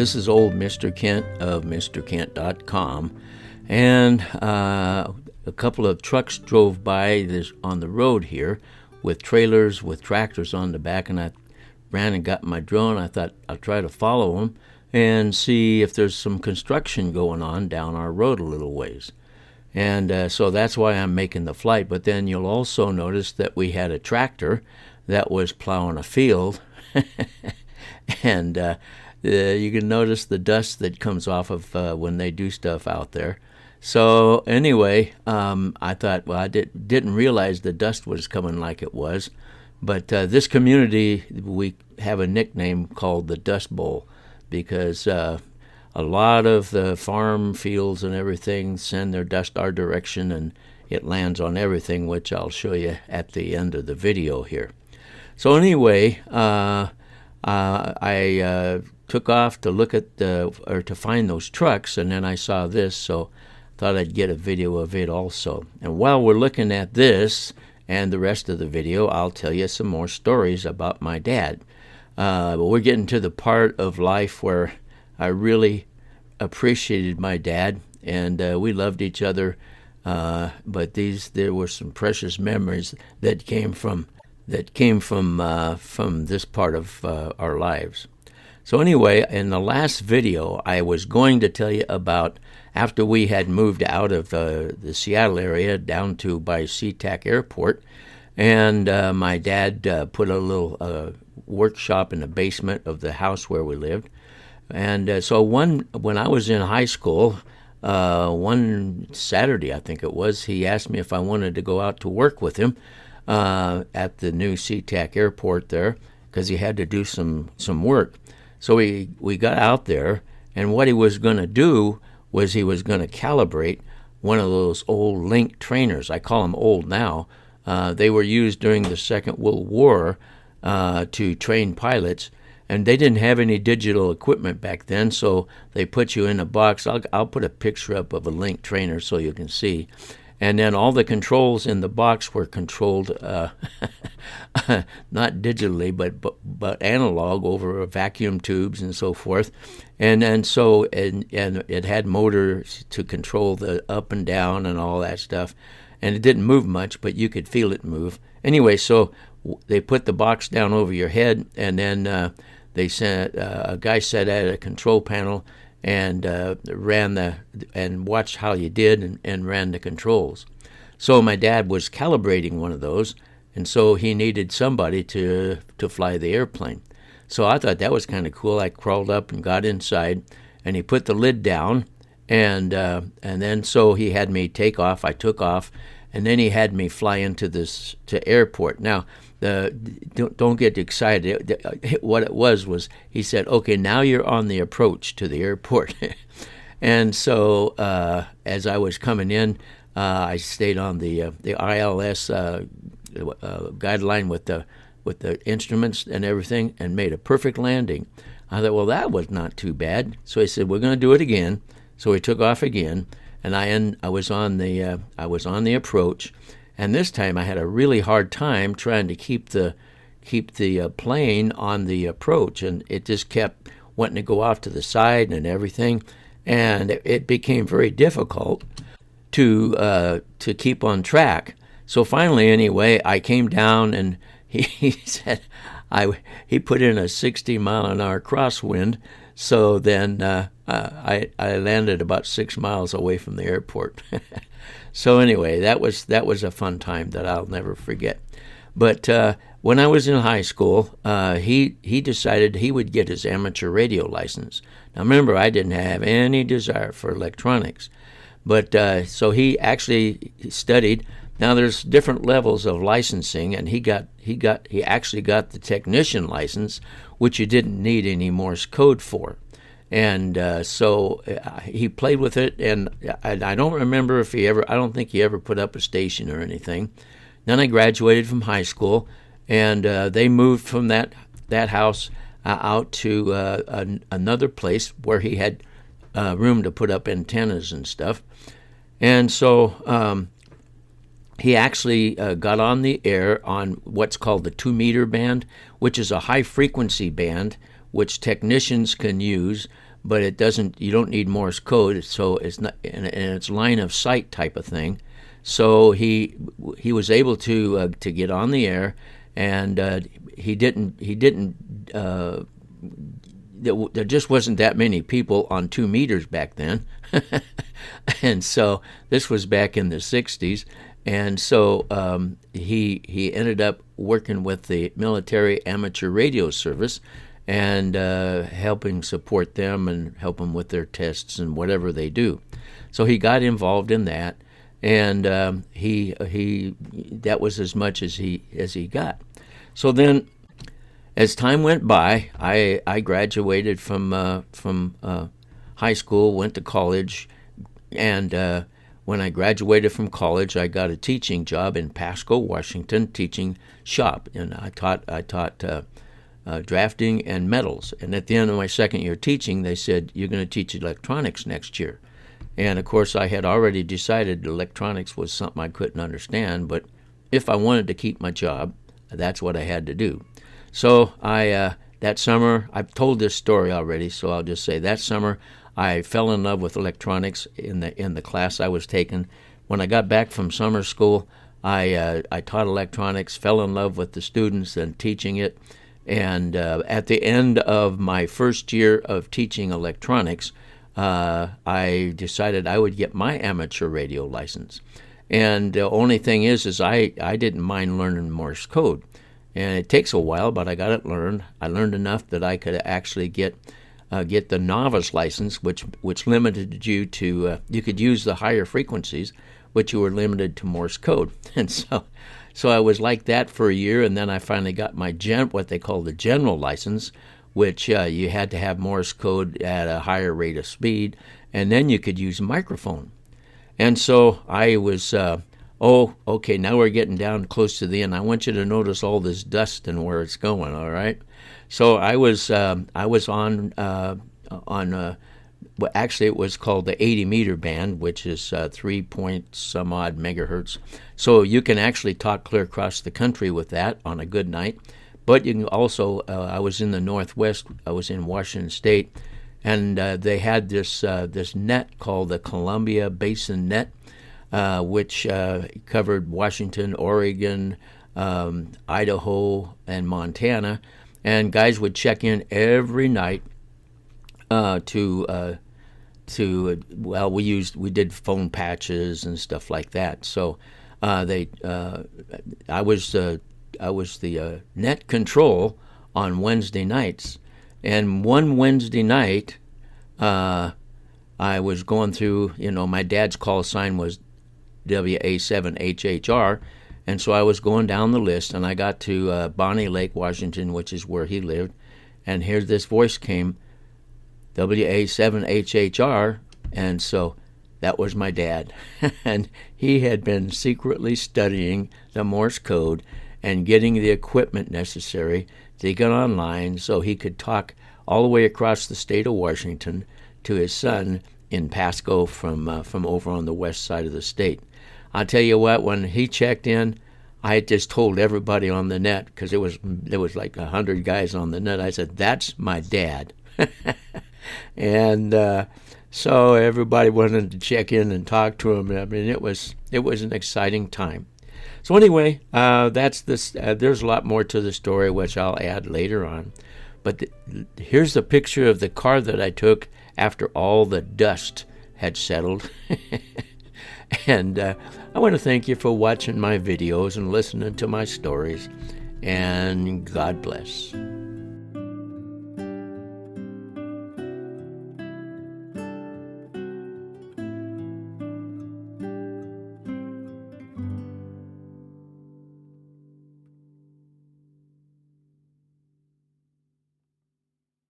This is old Mr. Kent of MrKent.com, and a couple of trucks drove by on the road here with trailers with tractors on the back, and I ran and got my drone. I thought I'll try to follow them and see if there's some construction going on down our road a little ways. And so that's why I'm making the flight. But then you'll also notice that we had a tractor that was plowing a field. And you can notice the dust that comes off of when they do stuff out there. So anyway, I thought, well, I didn't realize the dust was coming like it was. But this community, we have a nickname called the Dust Bowl because a lot of the farm fields and everything send their dust our direction, and it lands on everything, which I'll show you at the end of the video here. So anyway, I took off to look at to find those trucks, and then I saw this, so thought I'd get a video of it also. And while we're looking at this and the rest of the video, I'll tell you some more stories about my dad. But we're getting to the part of life where I really appreciated my dad, and we loved each other. But there were some precious memories that came from this part of our lives. So anyway, in the last video, I was going to tell you about after we had moved out of the Seattle area down to by SeaTac Airport, and my dad put a little workshop in the basement of the house where we lived. And so when I was in high school, one Saturday, I think it was, he asked me if I wanted to go out to work with him at the new SeaTac Airport there, because he had to do some work. So we got out there, and what he was going to do was he was going to calibrate one of those old Link trainers. I call them old now. They were used during the Second World War to train pilots, and they didn't have any digital equipment back then, so they put you in a box. I'll put a picture up of a Link trainer so you can see. And then all the controls in the box were controlled not digitally, but analog over vacuum tubes and so forth. And it had motors to control the up and down and all that stuff. And it didn't move much, but you could feel it move. Anyway, so they put the box down over your head, and then they sent a guy sat at a control panel and and watched how you did and ran the controls. So my dad was calibrating one of those, and so he needed somebody to fly the airplane. So I thought that was kind of cool. I crawled up and got inside, and he put the lid down, and then so he had me take off. I took off, and then he had me fly into to airport. Now, don't get excited. What it was he said, okay, now you're on the approach to the airport. And so as I was coming in, I stayed on the ILS guideline with the instruments and everything, and made a perfect landing. I thought, well, that was not too bad. So he said, we're going to do it again. So we took off again, and I was on the approach. And this time I had a really hard time trying to keep the plane on the approach, and it just kept wanting to go off to the side and everything, and it became very difficult to keep on track. So finally, anyway, I came down, and he said he put in a 60-mile-an-hour crosswind. So then I landed about 6 miles away from the airport. So anyway, that was a fun time that I'll never forget. But when I was in high school, he decided he would get his amateur radio license. Now remember, I didn't have any desire for electronics, but so he actually studied. Now there's different levels of licensing, and he actually got the technician license, which you didn't need any Morse code for. And so he played with it, and I don't remember if I don't think he ever put up a station or anything. Then I graduated from high school, and they moved from that house out to another place where he had room to put up antennas and stuff. And so he actually got on the air on what's called the 2-meter band, which is a high-frequency band, which technicians can use, but it doesn't. You don't need Morse code, so it's not, and it's line of sight type of thing. So he was able to get on the air, and he didn't. There just wasn't that many people on 2 meters back then, and so this was back in the '60s, and so he ended up working with the military amateur radio service, and helping support them and help them with their tests and whatever they do. So he got involved in that, and that was as much as he got. So then, as time went by, I graduated from high school, went to college, and when I graduated from college, I got a teaching job in Pasco, Washington, teaching shop, and I taught drafting and metals. And at the end of my second year teaching, they said, "You're going to teach electronics next year." And of course, I had already decided electronics was something I couldn't understand, but if I wanted to keep my job, that's what I had to do. So that summer, I've told this story already, so I'll just say that summer I fell in love with electronics in the class I was taking. When I got back from summer school, I taught electronics, fell in love with the students and teaching it. And at the end of my first year of teaching electronics, I decided I would get my amateur radio license. And the only thing is I didn't mind learning Morse code. And it takes a while, but I got it learned. I learned enough that I could actually get the novice license, which limited you to, you could use the higher frequencies, but you were limited to Morse code. And so I was like that for a year, and then I finally got my what they call the general license, which you had to have Morse code at a higher rate of speed, and then you could use a microphone. And so I was, okay, now we're getting down close to the end. I want you to notice all this dust and where it's going, all right? So I was on well, actually it was called the 80-meter band, which is 3 point some odd megahertz. So you can actually talk clear across the country with that on a good night. But you can also, I was in the Northwest, I was in Washington State, and they had this net called the Columbia Basin Net, which covered Washington, Oregon, Idaho, and Montana. And guys would check in every night we did phone patches and stuff like that. So I was the net control on Wednesday nights. And one Wednesday night, I was going through, my dad's call sign was WA7HHR, and so I was going down the list, and I got to Bonnie Lake, Washington, which is where he lived, and here this voice came, WA7HHR, and so that was my dad. And he had been secretly studying the Morse code and getting the equipment necessary to get online so he could talk all the way across the state of Washington to his son in Pasco from over on the west side of the state. I'll tell you what, when he checked in, I had just told everybody on the net, because there was like 100 guys on the net. I said, "That's my dad." And so everybody wanted to check in and talk to him. I mean, it was an exciting time. So anyway, that's this. There's a lot more to the story, which I'll add later on. But here's the picture of the car that I took after all the dust had settled. And I want to thank you for watching my videos and listening to my stories. And God bless.